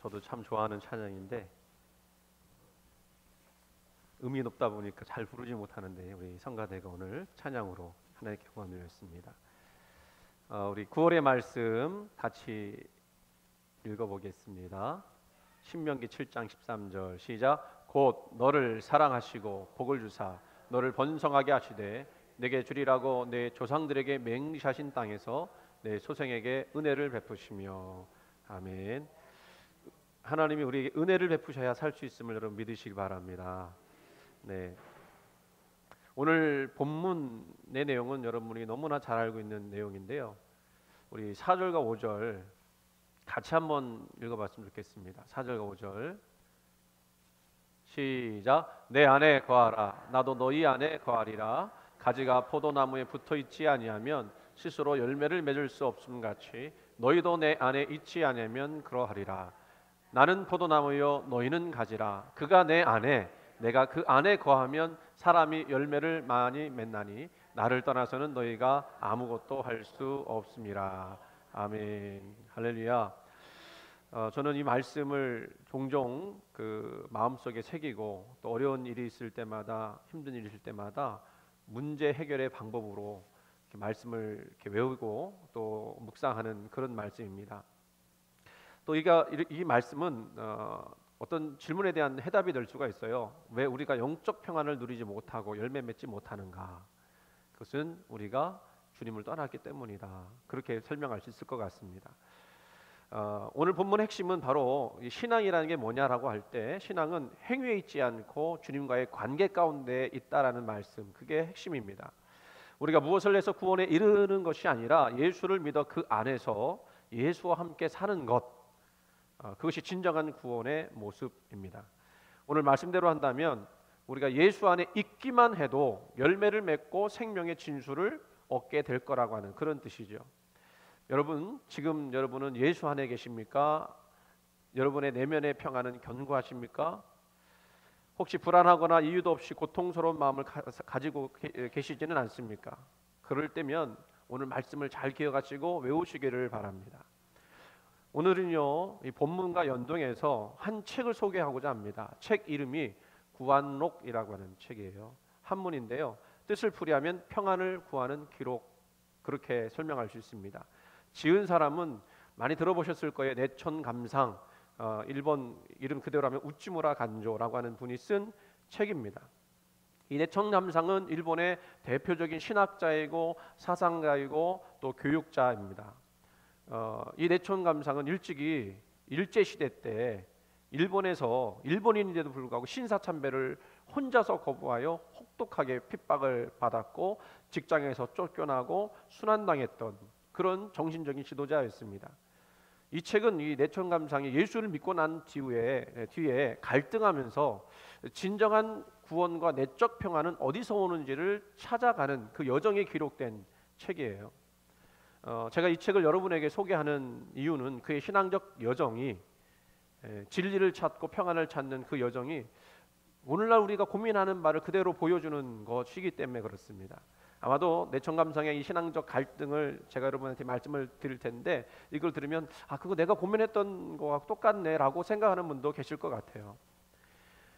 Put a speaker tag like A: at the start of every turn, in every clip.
A: 저도 참 좋아하는 찬양인데 음이 높다 보니까 잘 부르지 못하는데 우리 성가대가 오늘 찬양으로 하나님께 영광 드렸습니다. 우리 9월의 말씀 같이 읽어보겠습니다. 신명기 7장 13절 시작. 곧 너를 사랑하시고 복을 주사 너를 번성하게 하시되 내게 주리라고 내 조상들에게 맹세하신 땅에서 내 소생에게 은혜를 베푸시며. 아멘. 하나님이 우리에게 은혜를 베푸셔야 살 수 있음을 여러분 믿으시기 바랍니다. 네. 오늘 본문의 내용은 여러분이 너무나 잘 알고 있는 내용인데요. 우리 4절과 5절 같이 한번 읽어봤으면 좋겠습니다. 4절과 5절 시작. 내 안에 거하라 나도 너희 안에 거하리라. 가지가 포도나무에 붙어있지 아니하면 스스로 열매를 맺을 수 없음 같이 너희도 내 안에 있지 아니하면 그러하리라. 나는 포도나무요 너희는 가지라. 그가 내 안에 내가 그 안에 거하면 사람이 열매를 많이 맺나니 나를 떠나서는 너희가 아무것도 할 수 없음이라. 아멘. 할렐루야. 저는 이 말씀을 종종 그 마음속에 새기고 또 어려운 일이 있을 때마다 힘든 일이 있을 때마다 문제 해결의 방법으로 이렇게 말씀을 이렇게 외우고 또 묵상하는 그런 말씀입니다. 또 이 말씀은 어떤 질문에 대한 해답이 될 수가 있어요. 왜 우리가 영적 평안을 누리지 못하고 열매 맺지 못하는가? 그것은 우리가 주님을 떠났기 때문이다. 그렇게 설명할 수 있을 것 같습니다. 오늘 본문 핵심은 바로 이 신앙이라는 게 뭐냐라고 할 때 신앙은 행위에 있지 않고 주님과의 관계 가운데 있다라는 말씀, 그게 핵심입니다. 우리가 무엇을 해서 구원에 이르는 것이 아니라 예수를 믿어 그 안에서 예수와 함께 사는 것, 그것이 진정한 구원의 모습입니다. 오늘 말씀대로 한다면 우리가 예수 안에 있기만 해도 열매를 맺고 생명의 진수를 얻게 될 거라고 하는 그런 뜻이죠. 여러분, 지금 여러분은 예수 안에 계십니까? 여러분의 내면의 평안은 견고하십니까? 혹시 불안하거나 이유도 없이 고통스러운 마음을 가지고 계시지는 않습니까? 그럴 때면 오늘 말씀을 잘 기억하시고 외우시기를 바랍니다. 오늘은요, 이 본문과 연동해서 한 책을 소개하고자 합니다. 책 이름이 구한록이라고 하는 책이에요. 한문인데요. 뜻을 풀이하면 평안을 구하는 기록, 그렇게 설명할 수 있습니다. 지은 사람은 많이 들어보셨을 거예요. 내천감상, 일본 이름 그대로 하면 우찌무라 간조라고 하는 분이 쓴 책입니다. 이 내천감상은 일본의 대표적인 신학자이고 사상가이고 또 교육자입니다. 이 내천감상은 일찍이 일제시대 때 일본에서 일본인인데도 불구하고 신사참배를 혼자서 거부하여 혹독하게 핍박을 받았고 직장에서 쫓겨나고 순환당했던 그런 정신적인 지도자였습니다. 이 책은 이 내천감상이 예수를 믿고 난 뒤에 갈등하면서 진정한 구원과 내적 평안은 어디서 오는지를 찾아가는 그 여정이 기록된 책이에요. 제가 이 책을 여러분에게 소개하는 이유는 그의 신앙적 여정이 진리를 찾고 평안을 찾는 그 여정이 오늘날 우리가 고민하는 바를 그대로 보여주는 것이기 때문에 그렇습니다. 아마도 내천감상의 이 신앙적 갈등을 제가 여러분한테 말씀을 드릴 텐데 이걸 들으면 그거 내가 고민했던 거와 똑같네 라고 생각하는 분도 계실 것 같아요.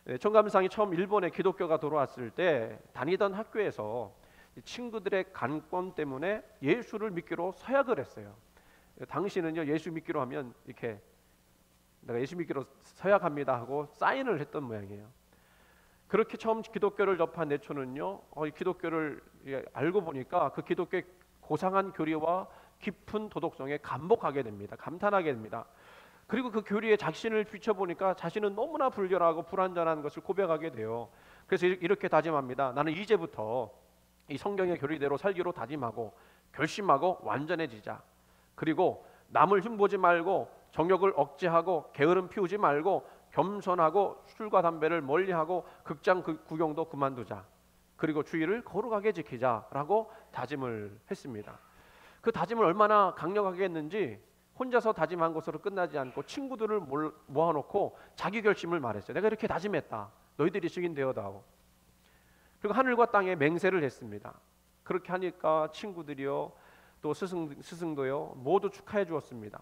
A: 내천감상이 처음 일본에 기독교가 들어왔을 때 다니던 학교에서 친구들의 간권 때문에 예수를 믿기로 서약을 했어요. 당시는요, 예수 믿기로 하면 이렇게 내가 예수 믿기로 서약합니다 하고 사인을 했던 모양이에요. 그렇게 처음 기독교를 접한 내초는요, 이 기독교를 알고 보니까 그 기독교의 고상한 교리와 깊은 도덕성에 감복하게 됩니다. 감탄하게 됩니다. 그리고 그 교리에 자신을 비춰보니까 자신은 너무나 불결하고 불완전한 것을 고백하게 돼요. 그래서 이렇게 다짐합니다. 나는 이제부터 이 성경의 교리대로 살기로 다짐하고 결심하고 완전해지자. 그리고 남을 흉보지 말고 정욕을 억제하고 게으름 피우지 말고 겸손하고 술과 담배를 멀리하고 극장 구경도 그만두자. 그리고 주의를 거룩하게 지키자라고 다짐을 했습니다. 그 다짐을 얼마나 강력하게 했는지 혼자서 다짐한 것으로 끝나지 않고 친구들을 모아놓고 자기 결심을 말했어요. 내가 이렇게 다짐했다. 너희들이 증인 되어다오. 그리고 하늘과 땅에 맹세를 했습니다. 그렇게 하니까 친구들이요 또 스승도요 모두 축하해 주었습니다.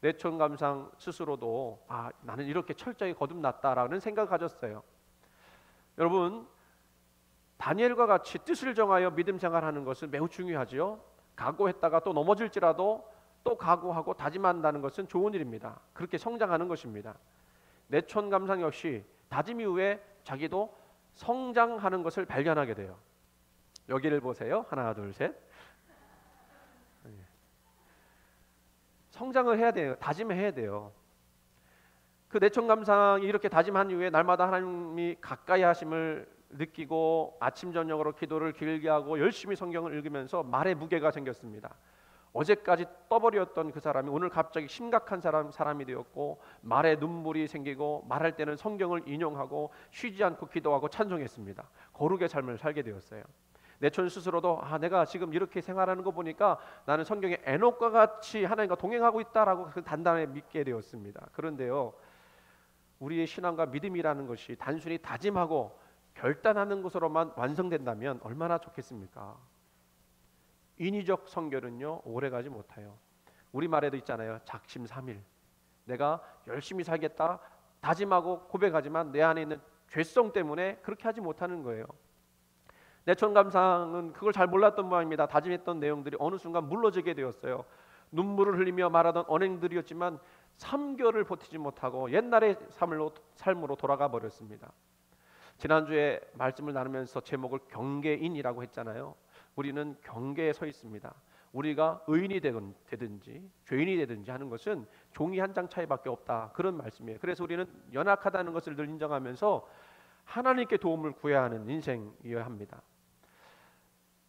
A: 내촌 감상 스스로도 나는 이렇게 철저히 거듭났다라는 생각을 가졌어요. 여러분, 다니엘과 같이 뜻을 정하여 믿음 생활하는 것은 매우 중요하지요. 각오했다가 또 넘어질지라도 또 각오하고 다짐한다는 것은 좋은 일입니다. 그렇게 성장하는 것입니다. 내촌 감상 역시 다짐 이후에 자기도 성장하는 것을 발견하게 돼요. 여기를 보세요. 하나, 둘, 셋. 성장을 해야 돼요. 다짐해야 돼요. 그 내촌 감상이 이렇게 다짐한 이후에 날마다 하나님이 가까이 하심을 느끼고 아침 저녁으로 기도를 길게 하고 열심히 성경을 읽으면서 말에 무게가 생겼습니다. 어제까지 떠버렸던 그 사람이 오늘 갑자기 심각한 사람이 되었고, 말에 눈물이 생기고, 말할 때는 성경을 인용하고 쉬지 않고 기도하고 찬송했습니다. 거룩의 삶을 살게 되었어요. 내촌 스스로도 내가 지금 이렇게 생활하는 거 보니까 나는 성경의 에녹과 같이 하나님과 동행하고 있다라고 그 단단히 믿게 되었습니다. 그런데요, 우리의 신앙과 믿음이라는 것이 단순히 다짐하고 결단하는 것으로만 완성된다면 얼마나 좋겠습니까? 인위적 성결은요, 오래가지 못해요. 우리말에도 있잖아요. 작심삼일. 내가 열심히 살겠다 다짐하고 고백하지만 내 안에 있는 죄성 때문에 그렇게 하지 못하는 거예요. 내촌 감상은 그걸 잘 몰랐던 모양입니다. 다짐했던 내용들이 어느 순간 물러지게 되었어요. 눈물을 흘리며 말하던 언행들이었지만 3개월을 버티지 못하고 옛날의 삶으로 돌아가 버렸습니다. 지난주에 말씀을 나누면서 제목을 경계인이라고 했잖아요. 우리는 경계에 서 있습니다. 우리가 의인이 되든지 죄인이 되든지 하는 것은 종이 한 장 차이밖에 없다, 그런 말씀이에요. 그래서 우리는 연약하다는 것을 늘 인정하면서 하나님께 도움을 구해야 하는 인생이어야 합니다.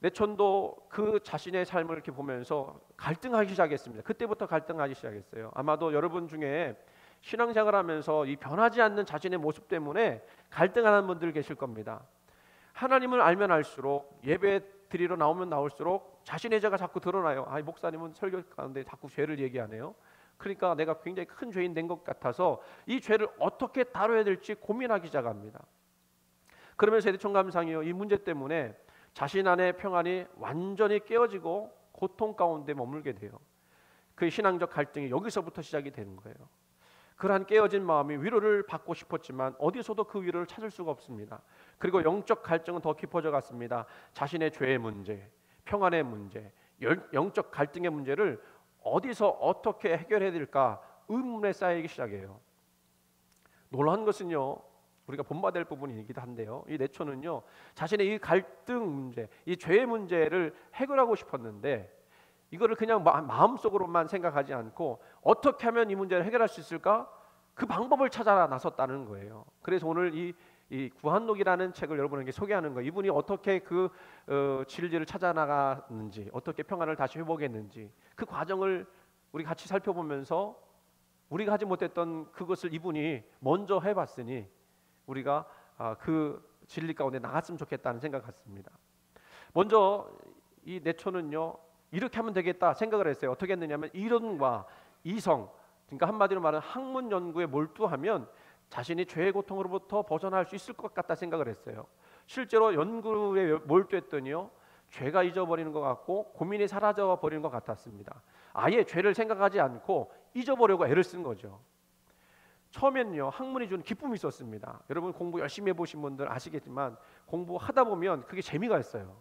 A: 내촌도 그 자신의 삶을 이렇게 보면서 갈등하기 시작했습니다. 그때부터 갈등하기 시작했어요. 아마도 여러분 중에 신앙생활하면서 이 변하지 않는 자신의 모습 때문에 갈등하는 분들 계실 겁니다. 하나님을 알면 알수록, 예배 드리러 나오면 나올수록 자신의 죄가 자꾸 드러나요. 목사님은 설교 가운데 자꾸 죄를 얘기하네요. 그러니까 내가 굉장히 큰 죄인 된 것 같아서 이 죄를 어떻게 다뤄야 될지 고민하기 시작합니다. 그러면서 내촌 감상이요, 이 문제 때문에 자신 안의 평안이 완전히 깨어지고 고통 가운데 머물게 돼요. 그 신앙적 갈등이 여기서부터 시작이 되는 거예요. 그러한 깨어진 마음이 위로를 받고 싶었지만 어디서도 그 위로를 찾을 수가 없습니다. 그리고 영적 갈증은 더 깊어져 갔습니다. 자신의 죄의 문제, 평안의 문제, 영적 갈등의 문제를 어디서 어떻게 해결해야 될까 의문에 쌓이기 시작해요. 놀라운 것은요, 우리가 본받을 부분이기도 한데요, 이 내촌은요, 자신의 이 갈등 문제, 이 죄의 문제를 해결하고 싶었는데 이거를 그냥 마음속으로만 생각하지 않고 어떻게 하면 이 문제를 해결할 수 있을까? 그 방법을 찾아 나섰다는 거예요. 그래서 오늘 이 구한록이라는 책을 여러분에게 소개하는 거예요. 이분이 어떻게 그 진리를 찾아 나갔는지, 어떻게 평안을 다시 회복했는지, 그 과정을 우리 같이 살펴보면서 우리가 하지 못했던 그것을 이분이 먼저 해봤으니 우리가 그 진리 가운데 나갔으면 좋겠다는 생각 같습니다. 먼저 이 내촌은요, 이렇게 하면 되겠다 생각을 했어요. 어떻게 했느냐면 이론과 이성, 그러니까 한마디로 말하면 학문 연구에 몰두하면 자신이 죄의 고통으로부터 벗어날 수 있을 것 같다 생각을 했어요. 실제로 연구에 몰두했더니요, 죄가 잊어버리는 것 같고 고민이 사라져 버리는 것 같았습니다. 아예 죄를 생각하지 않고 잊어보려고 애를 쓴 거죠. 처음엔요, 학문이 준 기쁨이 있었습니다. 여러분 공부 열심히 해보신 분들 아시겠지만 공부하다 보면 그게 재미가 있어요.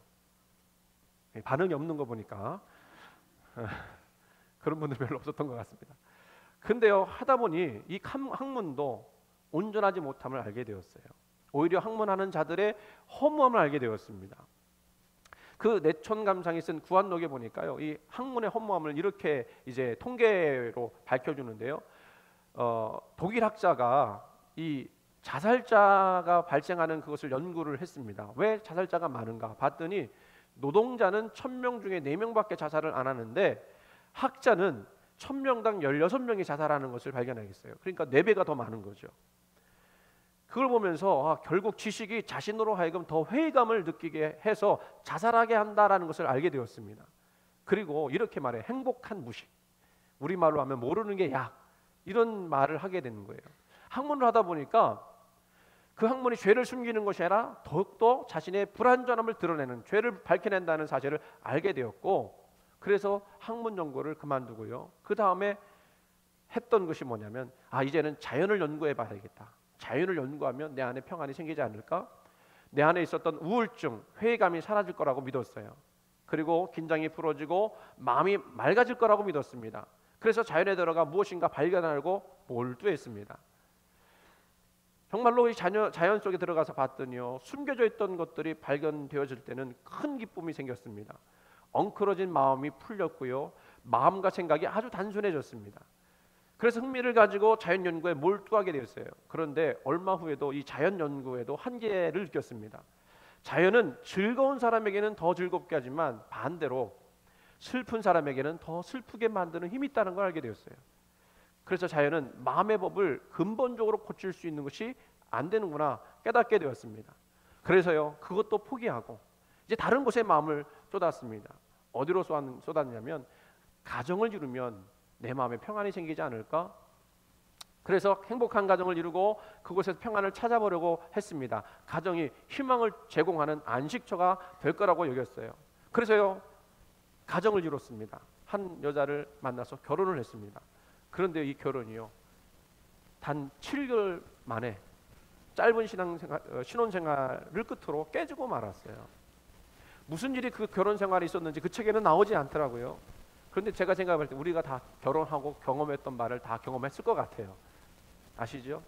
A: 반응이 없는 거 보니까 그런 분들 별로 없었던 것 같습니다. 근데요, 하다 보니 이 학문도 온전하지 못함을 알게 되었어요. 오히려 학문하는 자들의 허무함을 알게 되었습니다. 그 내촌 감상이 쓴 구한록에 보니까요, 이 학문의 허무함을 이렇게 이제 통계로 밝혀주는데요, 독일 학자가 이 자살자가 발생하는 그것을 연구를 했습니다. 왜 자살자가 많은가 봤더니 노동자는 1000명 중에 4명밖에 자살을 안 하는데 학자는 1000명당 16명이 자살하는 것을 발견하겠어요. 그러니까 4배가 더 많은 거죠. 그걸 보면서 결국 지식이 자신으로 하여금 더 회의감을 느끼게 해서 자살하게 한다라는 것을 알게 되었습니다. 그리고 이렇게 말해, 행복한 무식, 우리말로 하면 모르는 게 약, 이런 말을 하게 되는 거예요. 학문을 하다 보니까 그 학문이 죄를 숨기는 것이 아니라 더욱더 자신의 불완전함을 드러내는, 죄를 밝혀낸다는 사실을 알게 되었고, 그래서 학문 연구를 그만두고요, 그 다음에 했던 것이 뭐냐면, 이제는 자연을 연구해 봐야겠다. 자연을 연구하면 내 안에 평안이 생기지 않을까? 내 안에 있었던 우울증, 회의감이 사라질 거라고 믿었어요. 그리고 긴장이 풀어지고 마음이 맑아질 거라고 믿었습니다. 그래서 자연에 들어가 무엇인가 발견하고 몰두했습니다. 정말로 이 자연 속에 들어가서 봤더니요, 숨겨져 있던 것들이 발견되어질 때는 큰 기쁨이 생겼습니다. 엉클어진 마음이 풀렸고요, 마음과 생각이 아주 단순해졌습니다. 그래서 흥미를 가지고 자연 연구에 몰두하게 되었어요. 그런데 얼마 후에도 이 자연 연구에도 한계를 느꼈습니다. 자연은 즐거운 사람에게는 더 즐겁게 하지만 반대로 슬픈 사람에게는 더 슬프게 만드는 힘이 있다는 걸 알게 되었어요. 그래서 자연은 마음의 법을 근본적으로 고칠 수 있는 것이 안 되는구나 깨닫게 되었습니다. 그래서요, 그것도 포기하고 이제 다른 곳에 마음을 쏟았습니다. 어디로 쏟았냐면, 가정을 이루면 내 마음에 평안이 생기지 않을까? 그래서 행복한 가정을 이루고 그곳에서 평안을 찾아보려고 했습니다. 가정이 희망을 제공하는 안식처가 될 거라고 여겼어요. 그래서요, 가정을 이뤘습니다. 한 여자를 만나서 결혼을 했습니다. 그런데 이 결혼이요, 단 7개월 만에 짧은 신혼생활을 끝으로 깨지고 말았어요. 무슨 일이 그 결혼 생활에 있었는지 그 책에는 나오지 않더라고요. 그런데 제가 생각할 때 우리가 다 결혼하고 경험했던 말을 다 경험했을 것 같아요. 아시죠?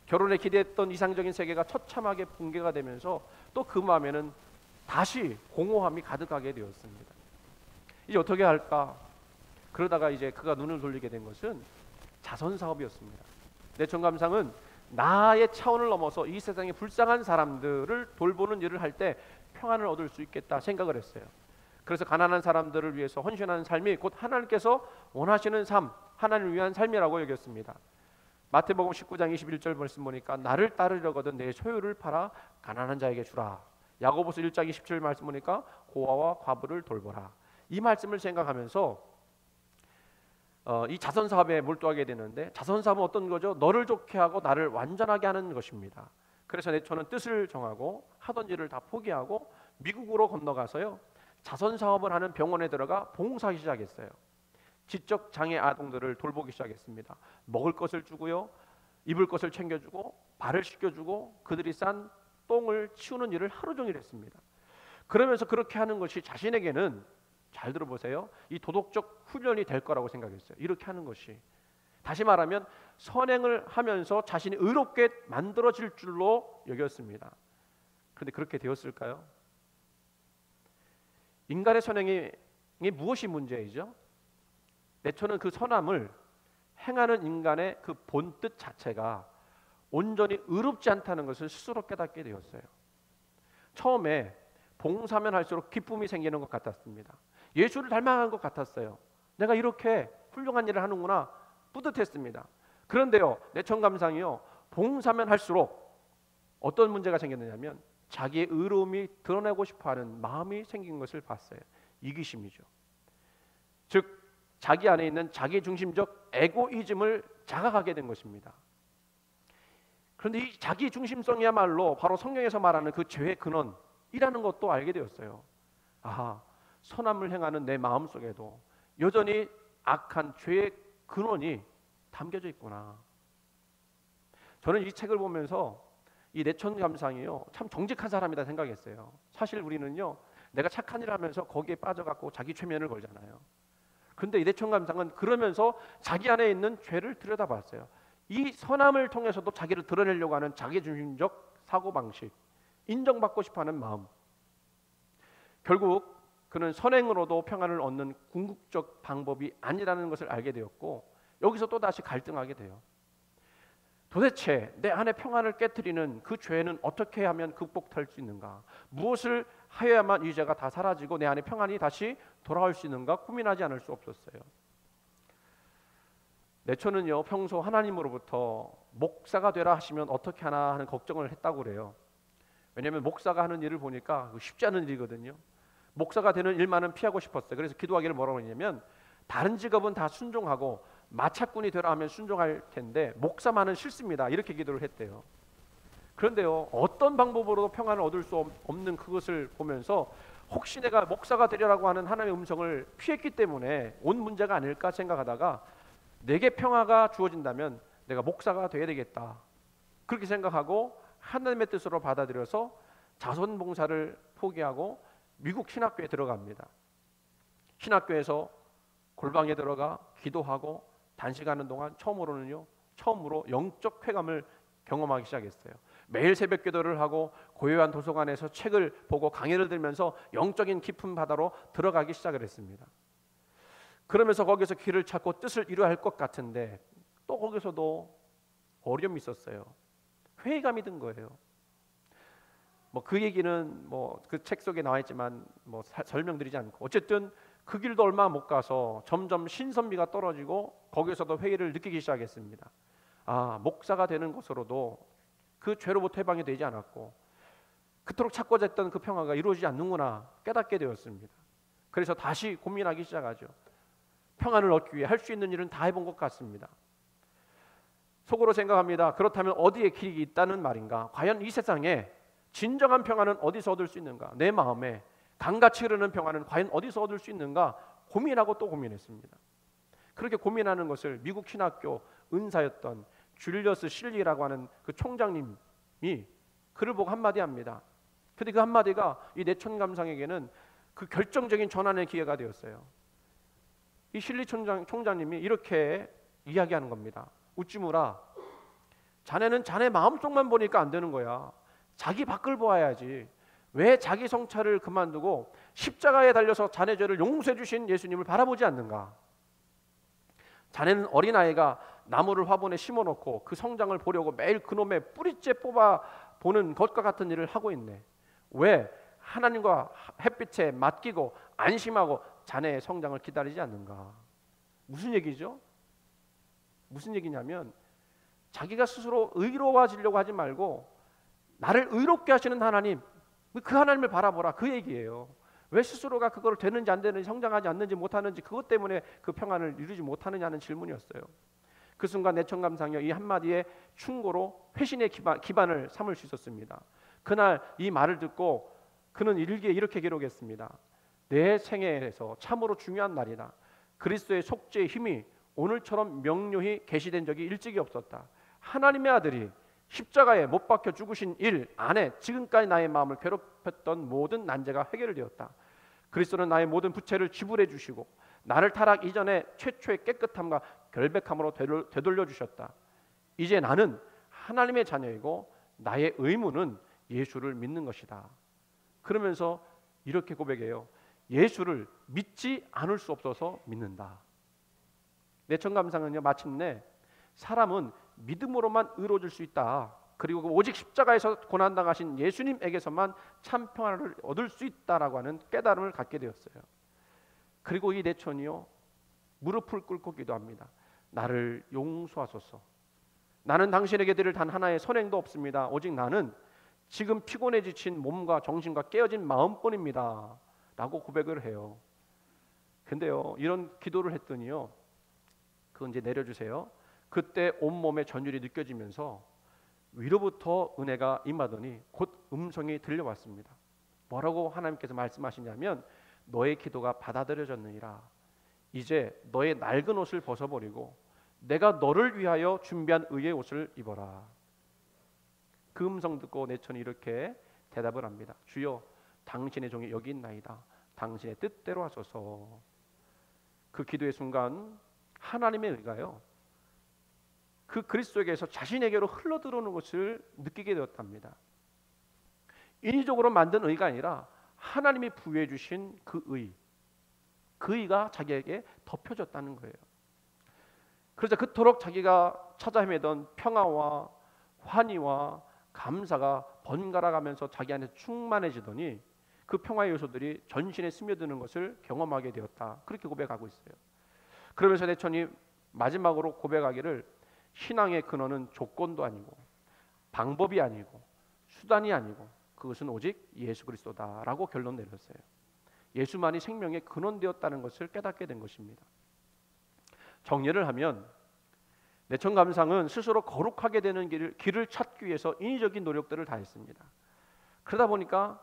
A: 결혼에 기대했던 이상적인 세계가 처참하게 붕괴가 되면서 또 그 마음에는 다시 공허함이 가득하게 되었습니다. 이제 어떻게 할까? 그러다가 이제 그가 눈을 돌리게 된 것은 자선 사업이었습니다. 내천감상은 나의 차원을 넘어서 이 세상의 불쌍한 사람들을 돌보는 일을 할 때 평안을 얻을 수 있겠다 생각을 했어요. 그래서 가난한 사람들을 위해서 헌신하는 삶이 곧 하나님께서 원하시는 삶, 하나님을 위한 삶이라고 여겼습니다. 마태복음 19장 21절 말씀 보니까, 나를 따르려거든 내 소유를 팔아 가난한 자에게 주라. 야고보서 1장 27절 말씀 보니까, 고아와 과부를 돌보라. 이 말씀을 생각하면서 이 자선 사업에 몰두하게 되는데, 자선 사업은 어떤 거죠? 너를 좋게 하고 나를 완전하게 하는 것입니다. 그래서 저는 뜻을 정하고 하던 일을 다 포기하고 미국으로 건너가서요, 자선 사업을 하는 병원에 들어가 봉사하기 시작했어요. 지적 장애 아동들을 돌보기 시작했습니다. 먹을 것을 주고요, 입을 것을 챙겨주고 발을 씻겨주고 그들이 싼 똥을 치우는 일을 하루 종일 했습니다. 그러면서 그렇게 하는 것이 자신에게는, 잘 들어보세요, 이 도덕적 훈련이 될 거라고 생각했어요. 이렇게 하는 것이, 다시 말하면 선행을 하면서 자신이 의롭게 만들어질 줄로 여겼습니다. 그런데 그렇게 되었을까요? 인간의 선행이 무엇이 문제이죠? 내초는 그 선함을 행하는 인간의 그 본뜻 자체가 온전히 의롭지 않다는 것을 스스로 깨닫게 되었어요. 처음에 봉사면 할수록 기쁨이 생기는 것 같았습니다. 예수를 닮아간 것 같았어요. 내가 이렇게 훌륭한 일을 하는구나 뿌듯했습니다. 그런데요, 내천감상이요, 봉사면 할수록 어떤 문제가 생겼느냐면, 자기의 의로움이 드러내고 싶어하는 마음이 생긴 것을 봤어요. 이기심이죠. 즉 자기 안에 있는 자기중심적 에고이즘을 자각하게 된 것입니다. 그런데 이 자기중심성이야말로 바로 성경에서 말하는 그 죄의 근원이라는 것도 알게 되었어요. 선함을 행하는 내 마음속에도 여전히 악한 죄의 근원이 담겨져 있구나. 저는 이 책을 보면서 이 내천감상이요, 참 정직한 사람이다 생각했어요. 사실 우리는요, 내가 착한 일을 하면서 거기에 빠져갖고 자기 최면을 걸잖아요. 그런데 이 내천감상은 그러면서 자기 안에 있는 죄를 들여다봤어요. 이 선함을 통해서도 자기를 드러내려고 하는 자기중심적 사고방식, 인정받고 싶어하는 마음, 결국 그는 선행으로도 평안을 얻는 궁극적 방법이 아니라는 것을 알게 되었고, 여기서 또다시 갈등하게 돼요. 도대체 내 안에 평안을 깨트리는 그 죄는 어떻게 하면 극복할 수 있는가? 무엇을 하여야만 이 죄가 다 사라지고 내 안에 평안이 다시 돌아올 수 있는가 고민하지 않을 수 없었어요. 내초는요, 평소 하나님으로부터 목사가 되라 하시면 어떻게 하나 하는 걱정을 했다고 그래요. 왜냐하면 목사가 하는 일을 보니까 쉽지 않은 일이거든요. 목사가 되는 일만은 피하고 싶었어요. 그래서 기도하기를 뭐라고 했냐면, 다른 직업은 다 순종하고 마차꾼이 되라 하면 순종할 텐데 목사만은 싫습니다, 이렇게 기도를 했대요. 그런데요, 어떤 방법으로도 평안을 얻을 수 없는 그것을 보면서 혹시 내가 목사가 되려고 하는 하나님의 음성을 피했기 때문에 온 문제가 아닐까 생각하다가 내게 평화가 주어진다면 내가 목사가 돼야 되겠다. 그렇게 생각하고 하나님의 뜻으로 받아들여서 자선봉사를 포기하고 미국 신학교에 들어갑니다. 신학교에서 골방에 들어가 기도하고 단식하는 동안 처음으로 영적 쾌감을 경험하기 시작했어요. 매일 새벽 기도를 하고 고요한 도서관에서 책을 보고 강의를 들으면서 영적인 깊은 바다로 들어가기 시작을 했습니다. 그러면서 거기서 길을 찾고 뜻을 이루어야 할 것 같은데 또 거기서도 어려움이 있었어요. 회의감이 든 거예요. 그 얘기는 그 책 속에 나와 있지만 설명드리지 않고, 어쨌든 그 길도 얼마 못 가서 점점 신선미가 떨어지고 거기서도 회의를 느끼기 시작했습니다. 목사가 되는 것으로도 그 죄로부터 해방이 되지 않았고 그토록 찾고자 했던 그 평화가 이루어지지 않는구나 깨닫게 되었습니다. 그래서 다시 고민하기 시작하죠. 평안을 얻기 위해 할 수 있는 일은 다 해본 것 같습니다. 속으로 생각합니다. 그렇다면 어디에 길이 있다는 말인가? 과연 이 세상에 진정한 평안은 어디서 얻을 수 있는가? 내 마음에 강같이 흐르는 평안은 과연 어디서 얻을 수 있는가? 고민하고 또 고민했습니다. 그렇게 고민하는 것을 미국 신학교 은사였던 줄리어스 실리라고 하는 그 총장님이 그를 보고 한마디 합니다. 근데 그 한마디가 이 내천감상에게는 그 결정적인 전환의 기회가 되었어요. 이 실리 총장님이 이렇게 이야기하는 겁니다. 웃지무라, 자네는 자네 마음속만 보니까 안 되는 거야. 자기 밖을 보아야지. 왜 자기 성찰을 그만두고 십자가에 달려서 자네 죄를 용서해 주신 예수님을 바라보지 않는가? 자네는 어린아이가 나무를 화분에 심어놓고 그 성장을 보려고 매일 그놈의 뿌리째 뽑아 보는 것과 같은 일을 하고 있네. 왜 하나님과 햇빛에 맡기고 안심하고 자네의 성장을 기다리지 않는가? 무슨 얘기죠? 무슨 얘기냐면 자기가 스스로 의로워지려고 하지 말고 나를 의롭게 하시는 하나님, 그 하나님을 바라보라, 그 얘기예요. 왜 스스로가 그걸 되는지 안 되는지, 성장하지 않는지 못하는지, 그것 때문에 그 평안을 이루지 못하느냐는 질문이었어요. 그 순간 내천감상이요, 이 한마디에 충고로 회신의 기반을 삼을 수 있었습니다. 그날 이 말을 듣고 그는 일기에 이렇게 기록했습니다. 내 생애에서 참으로 중요한 날이다. 그리스도의 속죄의 힘이 오늘처럼 명료히 계시된 적이 일찍이 없었다. 하나님의 아들이 십자가에 못 박혀 죽으신 일 안에 지금까지 나의 마음을 괴롭혔던 모든 난제가 해결되었다. 그리스도는 나의 모든 부채를 지불해 주시고 나를 타락 이전에 최초의 깨끗함과 결백함으로 되돌려 주셨다. 이제 나는 하나님의 자녀이고 나의 의무는 예수를 믿는 것이다. 그러면서 이렇게 고백해요. 예수를 믿지 않을 수 없어서 믿는다. 내천감상은요, 마침내 사람은 믿음으로만 의로워질 수 있다. 그리고 오직 십자가에서 고난당하신 예수님에게서만 참 평안을 얻을 수 있다라고 하는 깨달음을 갖게 되었어요. 그리고 이 내천이요, 무릎을 꿇고 기도합니다. 나를 용서하소서. 나는 당신에게 드릴 단 하나의 선행도 없습니다. 오직 나는 지금 피곤해 지친 몸과 정신과 깨어진 마음뿐입니다. 라고 고백을 해요. 근데요, 이런 기도를 했더니요, 그건 이제 내려주세요. 그때 온몸에 전율이 느껴지면서 위로부터 은혜가 임하더니 곧 음성이 들려왔습니다. 뭐라고 하나님께서 말씀하시냐면, 너의 기도가 받아들여졌느니라. 이제 너의 낡은 옷을 벗어버리고 내가 너를 위하여 준비한 의의 옷을 입어라. 그 음성 듣고 내천이 이렇게 대답을 합니다. 주여, 당신의 종이 여기 있나이다. 당신의 뜻대로 하소서. 그 기도의 순간 하나님의 의가요, 그 그리스도에게서 자신에게로 흘러들어오는 것을 느끼게 되었답니다. 인위적으로 만든 의가 아니라 하나님이 부여해 주신 그 의가 자기에게 덮여졌다는 거예요. 그래서 그토록 자기가 찾아 헤매던 평화와 환희와 감사가 번갈아가면서 자기 안에 충만해지더니 그 평화의 요소들이 전신에 스며드는 것을 경험하게 되었다. 그렇게 고백하고 있어요. 그러면서 내천이 마지막으로 고백하기를, 신앙의 근원은 조건도 아니고 방법이 아니고 수단이 아니고 그것은 오직 예수 그리스도다라고 결론 내렸어요. 예수만이 생명의 근원되었다는 것을 깨닫게 된 것입니다. 정리를 하면 내천감상은 스스로 거룩하게 되는 길을 찾기 위해서 인위적인 노력들을 다했습니다. 그러다 보니까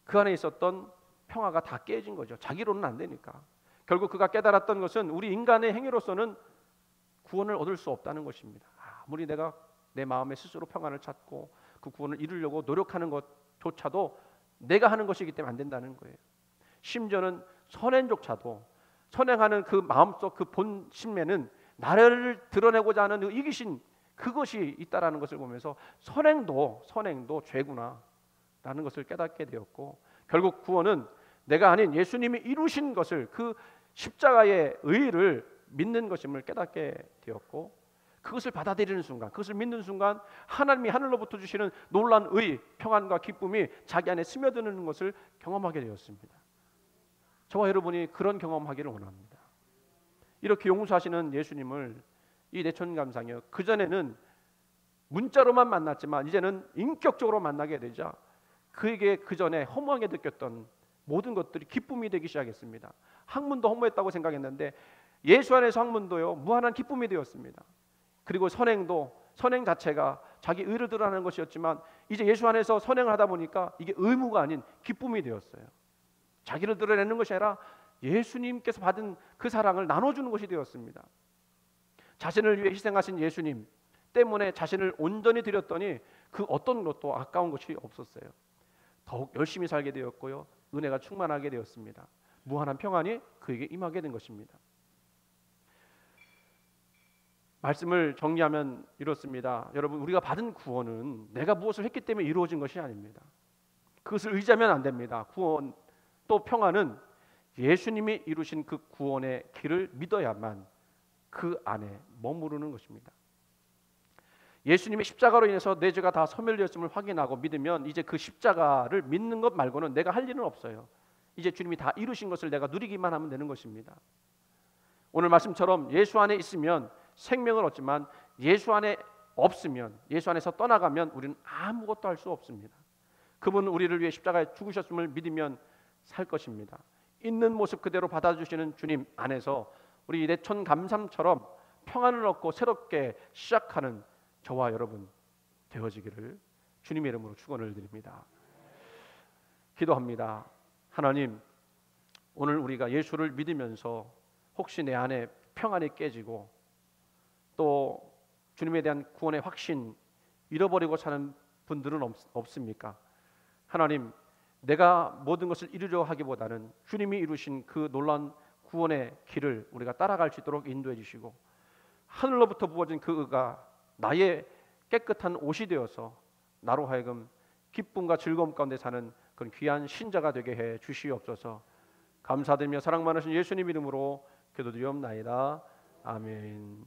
A: 그 안에 있었던 평화가 다 깨진 거죠. 자기로는 안 되니까. 결국 그가 깨달았던 것은 우리 인간의 행위로서는 구원을 얻을 수 없다는 것입니다. 아무리 내가 내 마음에 스스로 평안을 찾고 그 구원을 이루려고 노력하는 것조차도 내가 하는 것이기 때문에 안 된다는 거예요. 심지어는 선행조차도 선행하는 그 마음속 그 본심에는 나를 드러내고자 하는 이기신 그것이 있다라는 것을 보면서 선행도 죄구나 라는 것을 깨닫게 되었고, 결국 구원은 내가 아닌 예수님이 이루신 것을, 그 십자가의 의의를 믿는 것임을 깨닫게 되었고, 그것을 받아들이는 순간, 그것을 믿는 순간 하나님이 하늘로부터 주시는 놀라운 의, 평안과 기쁨이 자기 안에 스며드는 것을 경험하게 되었습니다. 저와 여러분이 그런 경험하기를 원합니다. 이렇게 용서하시는 예수님을 이 내천감상이요, 그전에는 문자로만 만났지만 이제는 인격적으로 만나게 되자 그에게 그전에 허무하게 느꼈던 모든 것들이 기쁨이 되기 시작했습니다. 학문도 허무했다고 생각했는데 예수 안에서 학문도요 무한한 기쁨이 되었습니다. 그리고 선행 자체가 자기 의를 드러내는 것이었지만 이제 예수 안에서 선행을 하다 보니까 이게 의무가 아닌 기쁨이 되었어요. 자기를 드러내는 것이 아니라 예수님께서 받은 그 사랑을 나눠주는 것이 되었습니다. 자신을 위해 희생하신 예수님 때문에 자신을 온전히 드렸더니 그 어떤 것도 아까운 것이 없었어요. 더욱 열심히 살게 되었고요, 은혜가 충만하게 되었습니다. 무한한 평안이 그에게 임하게 된 것입니다. 말씀을 정리하면 이렇습니다. 여러분, 우리가 받은 구원은 내가 무엇을 했기 때문에 이루어진 것이 아닙니다. 그것을 의지하면 안 됩니다. 구원 또 평안은 예수님이 이루신 그 구원의 길을 믿어야만 그 안에 머무르는 것입니다. 예수님의 십자가로 인해서 내 죄가 다 소멸되었음을 확인하고 믿으면 이제 그 십자가를 믿는 것 말고는 내가 할 일은 없어요. 이제 주님이 다 이루신 것을 내가 누리기만 하면 되는 것입니다. 오늘 말씀처럼 예수 안에 있으면 생명을 얻지만 예수 안에 없으면, 예수 안에서 떠나가면 우리는 아무것도 할 수 없습니다. 그분은 우리를 위해 십자가에 죽으셨음을 믿으면 살 것입니다. 있는 모습 그대로 받아주시는 주님 안에서 우리 내천 감삼처럼 평안을 얻고 새롭게 시작하는 저와 여러분 되어지기를 주님의 이름으로 축원을 드립니다. 기도합니다. 하나님, 오늘 우리가 예수를 믿으면서 혹시 내 안에 평안이 깨지고 또 주님에 대한 구원의 확신 잃어버리고 사는 분들은 없습니까? 하나님, 내가 모든 것을 이루려 하기보다는 주님이 이루신 그 놀라운 구원의 길을 우리가 따라갈 수 있도록 인도해 주시고, 하늘로부터 부어진 그 의가 나의 깨끗한 옷이 되어서 나로 하여금 기쁨과 즐거움 가운데 사는 그런 귀한 신자가 되게 해 주시옵소서. 감사드리며 사랑 많으신 예수님 이름으로 기도드리옵나이다. 아멘.